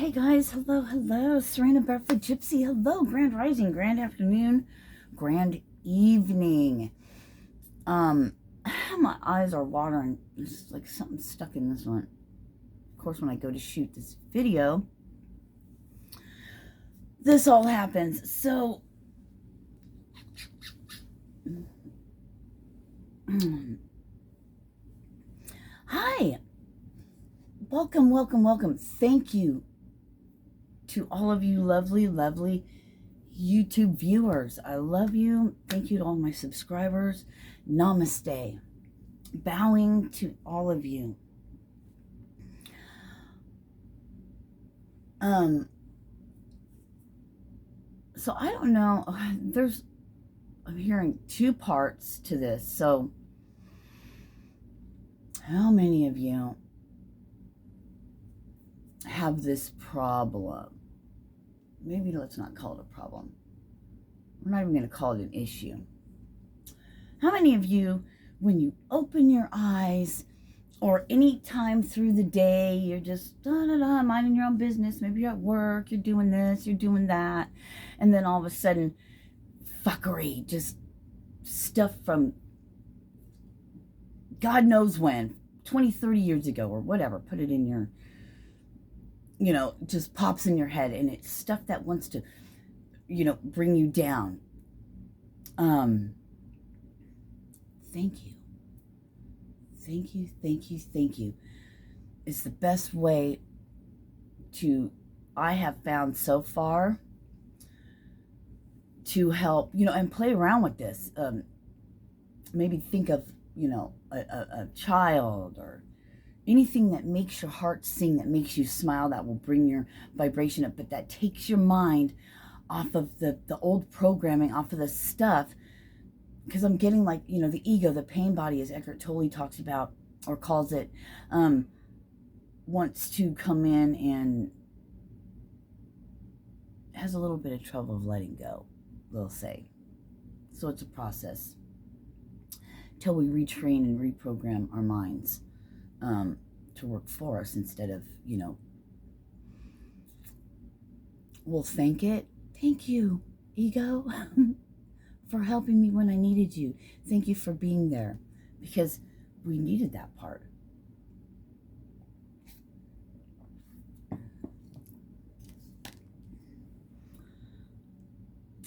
Hey guys, hello, Sirena Barefoot Gypsy, hello, grand rising, grand afternoon, grand evening. My eyes are watering. It's like something stuck in this one. Of course, when I go to shoot this video, this all happens. So, hi, welcome. Thank you to all of you lovely YouTube viewers. I love you. Thank you to all my subscribers. Namaste. Bowing to all of you. So I don't know. I'm hearing two parts to this. So how many of you have this problem? Maybe let's not call it a problem. We're not even going to call it an issue. How many of you, when you open your eyes or any time through the day, you're just minding your own business, maybe you're at work, you're doing this, you're doing that, and then all of a sudden, fuckery, just stuff from God knows when, 20, 30 years ago or whatever, put it in your, just pops in your head, and it's stuff that wants to, bring you down. Thank you. Thank you. It's the best way I have found so far to help, and play around with this. Maybe think of, a child or anything that makes your heart sing, that makes you smile, that will bring your vibration up, but that takes your mind off of the old programming, off of the stuff. Because I'm getting like, the ego, the pain body, as Eckhart Tolle talks about or calls it, wants to come in and has a little bit of trouble of letting go, they'll say. So it's a process till we retrain and reprogram our minds to work for us instead of, we'll thank it. Thank you, ego. For helping me when I needed you. Thank you for being there, because we needed that part.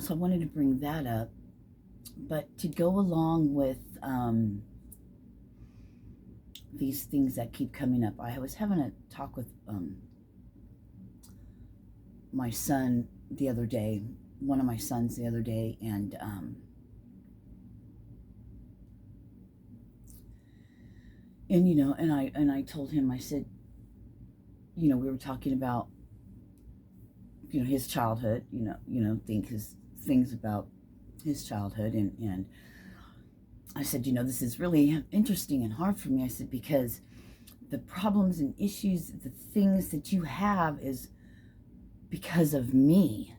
So I wanted to bring that up, but to go along with these things that keep coming up. I was having a talk with my son the other day, one of my sons the other day, and I told him, I said, we were talking about, his childhood, things about his childhood, and I said, this is really interesting and hard for me. I said, because the problems and issues, the things that you have is because of me.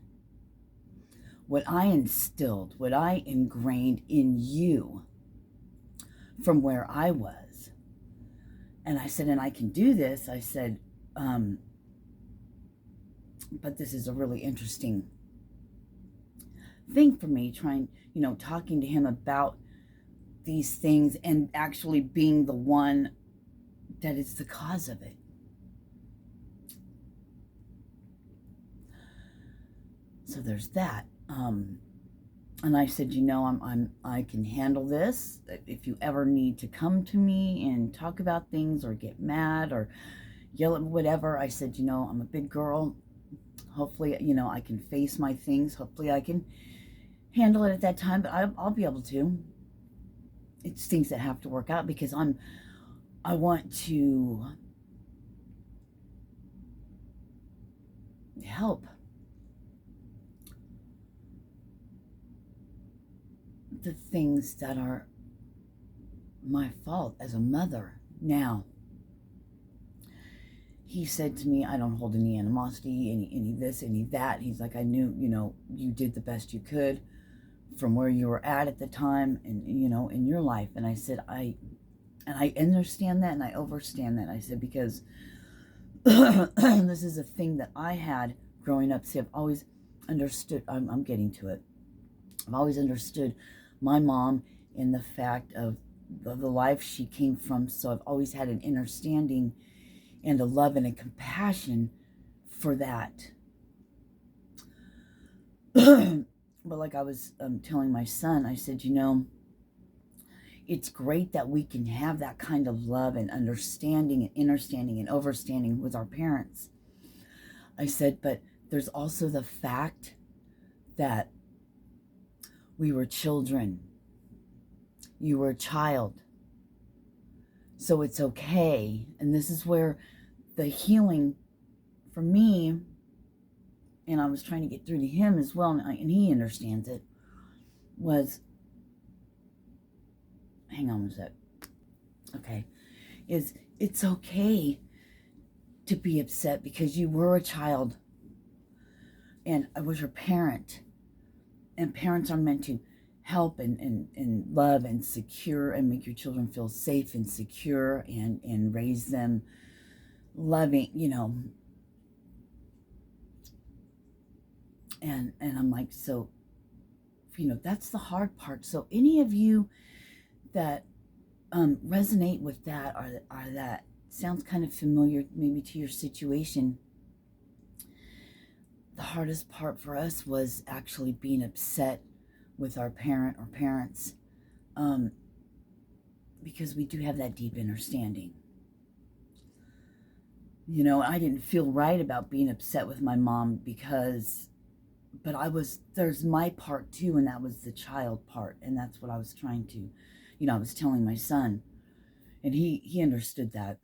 What I instilled, what I ingrained in you from where I was. And I said, and I can do this. I said, but this is a really interesting thing for me, talking to him about these things and actually being the one that is the cause of it. So there's that. And I said, I can handle this. If you ever need to come to me and talk about things or get mad or yell at whatever, I said, I'm a big girl. Hopefully, I can face my things. Hopefully I can handle it at that time, but I'll be able to. It's things that have to work out because I want to help the things that are my fault as a mother. Now, he said to me, I don't hold any animosity, any this, any that. He's like, I knew, you did the best you could from where you were at the time and, in your life. And I said, I understand that and I overstand that. I said, because this is a thing that I had growing up. See, I've always understood, I'm getting to it. I've always understood my mom in the fact of the life she came from. So I've always had an understanding and a love and a compassion for that. But like I was telling my son, I said, it's great that we can have that kind of love and understanding and understanding and overstanding with our parents. I said, but there's also the fact that we were children. You were a child. So it's okay. And this is where the healing for me, and I was trying to get through to him as well, and he understands it, was, hang on a sec. Okay. It's okay to be upset because you were a child and I was your parent. And parents are meant to help and love and secure and make your children feel safe and secure and raise them loving, and I'm like, so, that's the hard part. So any of you that resonate with that, or that sounds kind of familiar maybe to your situation, the hardest part for us was actually being upset with our parent or parents, because we do have that deep understanding. I didn't feel right about being upset with my mom but there's my part too, and that was the child part, and that's what I was trying to, I was telling my son, and he understood that,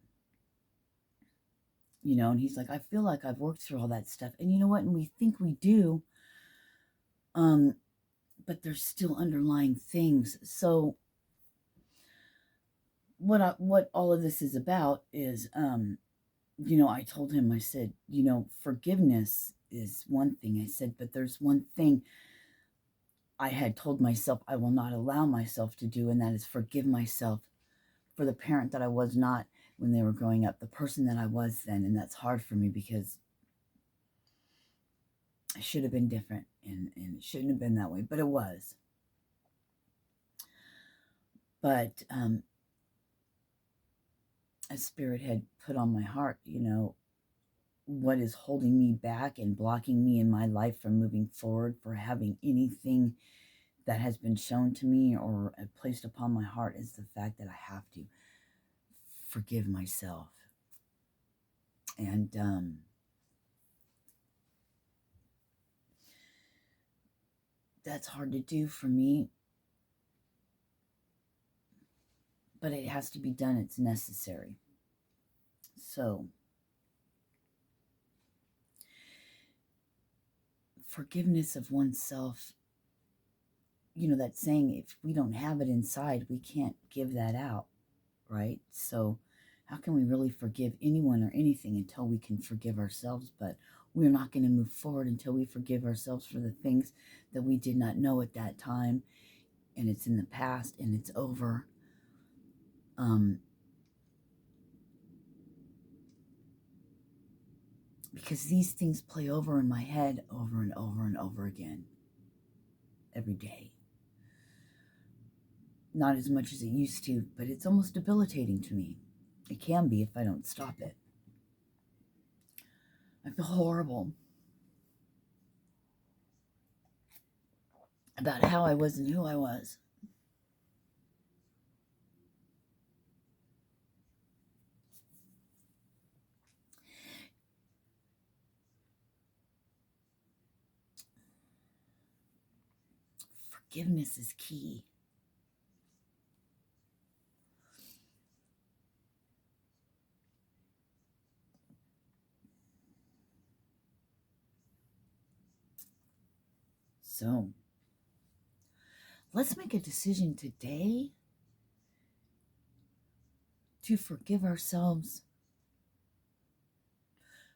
and he's like, I feel like I've worked through all that stuff, and you know what, and we think we do, but there's still underlying things. So what all of this is about is, I told him, I said, forgiveness is one thing. I said, but there's one thing I had told myself I will not allow myself to do, and that is forgive myself for the parent that I was not when they were growing up, the person that I was then. And that's hard for me because I should have been different, and it shouldn't have been that way, but it was. But a spirit had put on my heart, what is holding me back and blocking me in my life from moving forward, for having anything that has been shown to me or placed upon my heart, is the fact that I have to forgive myself. And that's hard to do for me, but it has to be done. It's necessary. So forgiveness of oneself, that saying, if we don't have it inside, we can't give that out, right? So how can we really forgive anyone or anything until we can forgive ourselves? But we're not going to move forward until we forgive ourselves for the things that we did not know at that time, and it's in the past and it's over. Because these things play over in my head over and over and over again every day. Not as much as it used to, but it's almost debilitating to me. It can be if I don't stop it. I feel horrible about how I was and who I was. Forgiveness is key. So, let's make a decision today to forgive ourselves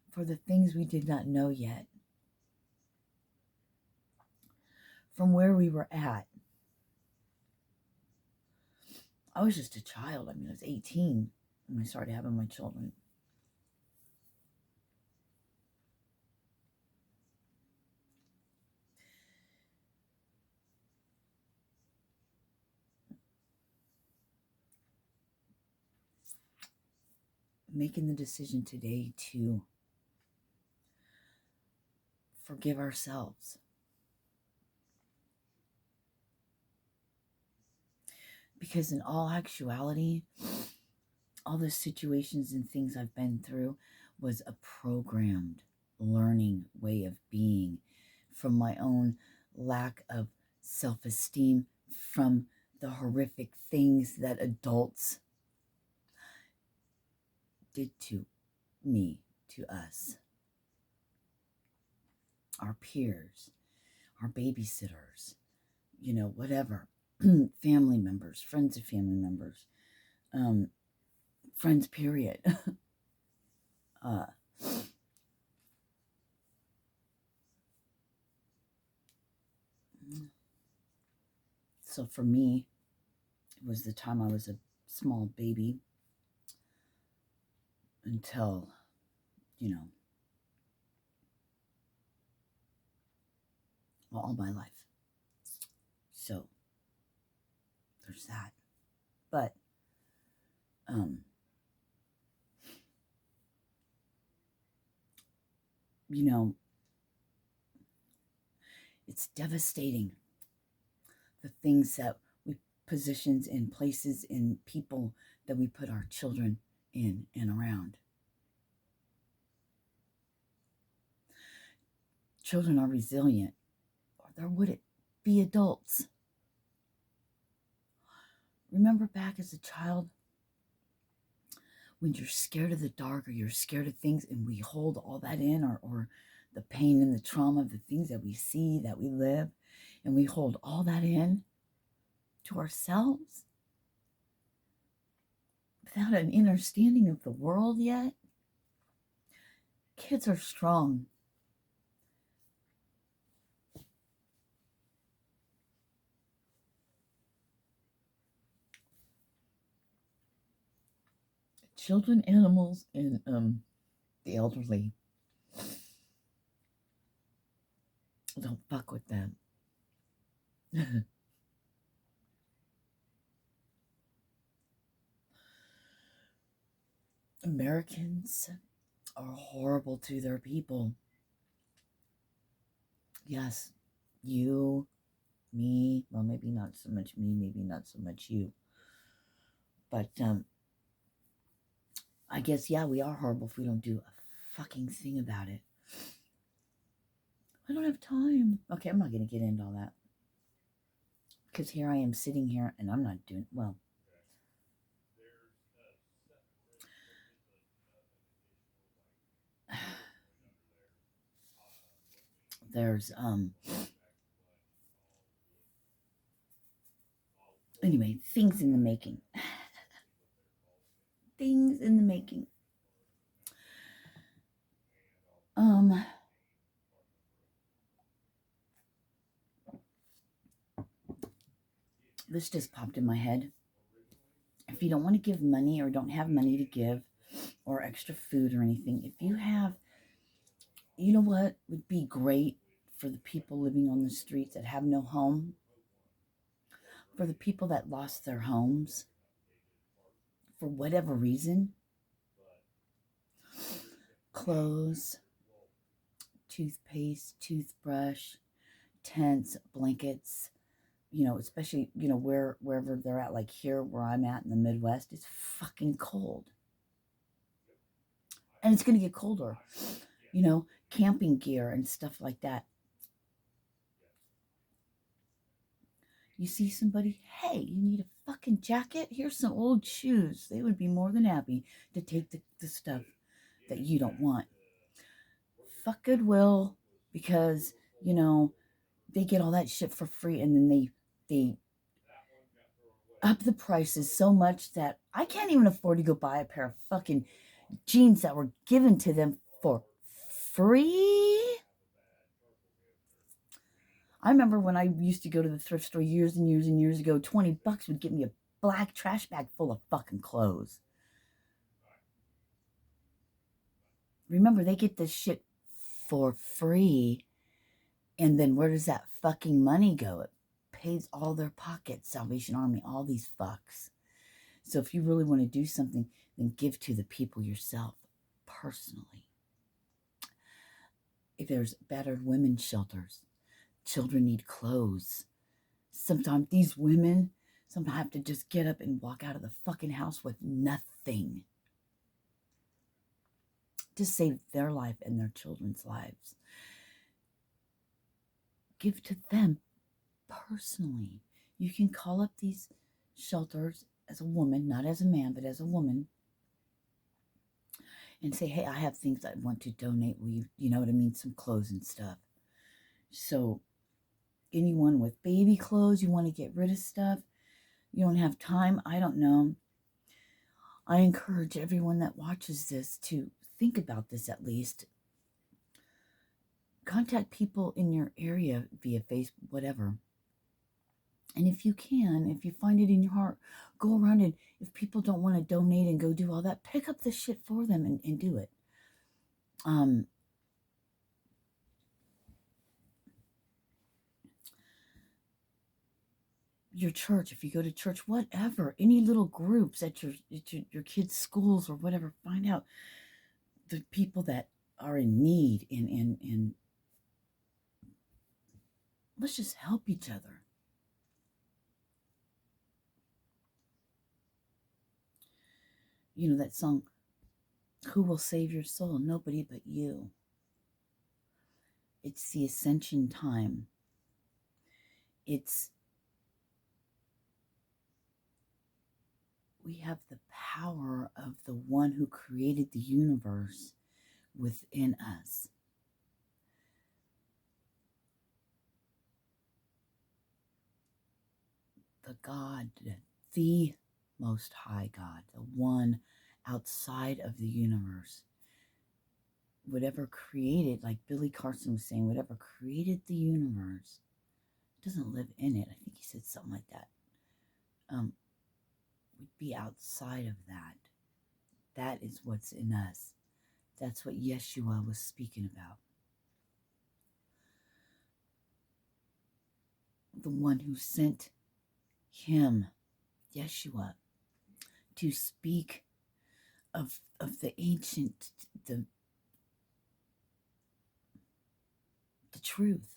for the things we did not know yet, from where we were at. I was just a child. I was 18 when I started having my children. making the decision today to forgive ourselves. Because in all actuality, all the situations and things I've been through was a programmed learning way of being from my own lack of self-esteem, from the horrific things that adults did to me, to us, our peers, our babysitters, whatever, family members, friends of family members, friends, period. So for me, it was the time I was a small baby until, all my life. So there's that. But, it's devastating, the things that we, positions and places and people that we put our children in and around. Children are resilient, or there wouldn't be adults. Remember back as a child when you're scared of the dark or you're scared of things, and we hold all that in, or the pain and the trauma of the things that we see, that we live, and we hold all that in to ourselves without an understanding of the world yet. Kids are strong. Children, animals, and the elderly. Don't fuck with them. Americans are horrible to their people. Yes, you, me, well, maybe not so much me, maybe not so much you. But I guess, yeah, we are horrible if we don't do a fucking thing about it. I don't have time. Okay, I'm not going to get into all that. Because here I am sitting here and I'm not doing, well. There's, anyway, things in the making. Things in the making. This just popped in my head. If you don't want to give money or don't have money to give or extra food or anything, if you have, you know what would be great for the people living on the streets that have no home, for the people that lost their homes for whatever reason, clothes, toothpaste, toothbrush, tents, blankets, especially, wherever they're at, like here where I'm at in the Midwest, it's fucking cold. And it's going to get colder, camping gear and stuff like that. You see somebody, hey, you need a fucking jacket? Here's some old shoes. They would be more than happy to take the stuff that you don't want. Fuck Goodwill, because, they get all that shit for free, and then they up the prices so much that I can't even afford to go buy a pair of fucking jeans that were given to them for free. I remember when I used to go to the thrift store years and years and years ago, $20 would get me a black trash bag full of fucking clothes. Remember, they get this shit for free. And then where does that fucking money go? It pays all their pockets, Salvation Army, all these fucks. So if you really want to do something, then give to the people yourself personally. If there's battered women's shelters, children need clothes. Sometimes these women sometimes have to just get up and walk out of the fucking house with nothing to save their life and their children's lives. Give to them personally. You can call up these shelters as a woman, not as a man, but as a woman, and say, hey, I have things I want to donate. You know what I mean? Some clothes and stuff. So anyone with baby clothes, you want to get rid of stuff, you don't have time, I don't know. I encourage everyone that watches this to think about this at least. Contact people in your area via Facebook, whatever. And if you can, if you find it in your heart, go around and if people don't want to donate and go do all that, pick up the shit for them and do it. Your church, if you go to church, whatever, any little groups at your kids' schools or whatever, find out the people that are in need and let's just help each other. You know that song, who will save your soul? Nobody but you. It's the ascension time. We have the power of the one who created the universe within us. The God, the Most High God, the one outside of the universe, whatever created, like Billy Carson was saying, whatever created the universe doesn't live in it. I think he said something like that. Would be outside of that. That is what's in us. That's what Yeshua was speaking about. The one who sent him, Yeshua, to speak of the ancient, the truth.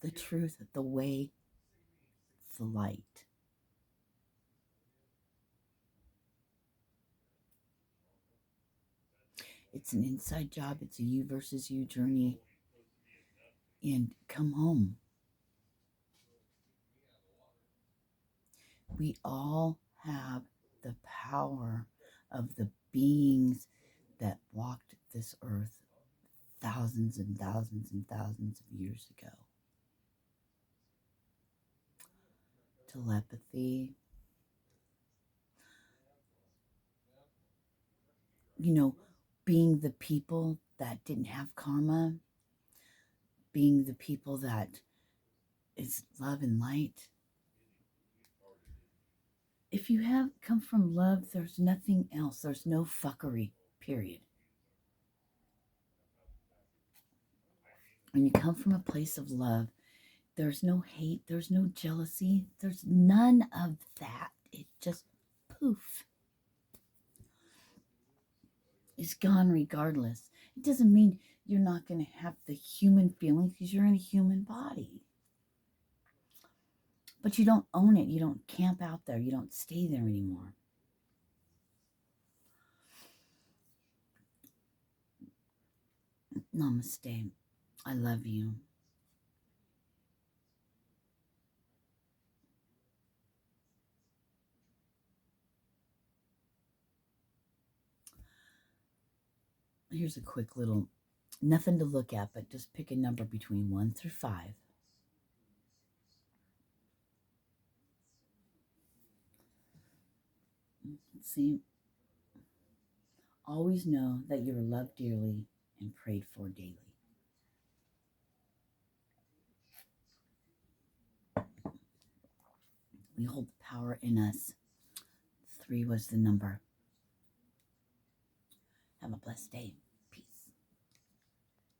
The truth, the way, the light. It's an inside job. It's a you versus you journey. And come home. We all have the power of the beings that walked this earth thousands and thousands and thousands of years ago. Telepathy. You know, being the people that didn't have karma, being the people that is love and light. If you have come from love, there's nothing else. There's no fuckery, period. When you come from a place of love, there's no hate, there's no jealousy, there's none of that. It just poof. It's gone regardless. It doesn't mean you're not going to have the human feelings because you're in a human body. But you don't own it. You don't camp out there. You don't stay there anymore. Namaste. I love you. Here's a quick little, nothing to look at, but just pick a number between 1 through 5. Let's see. Always know that you are loved dearly and prayed for daily. We hold the power in us. 3 was the number. Have a blessed day.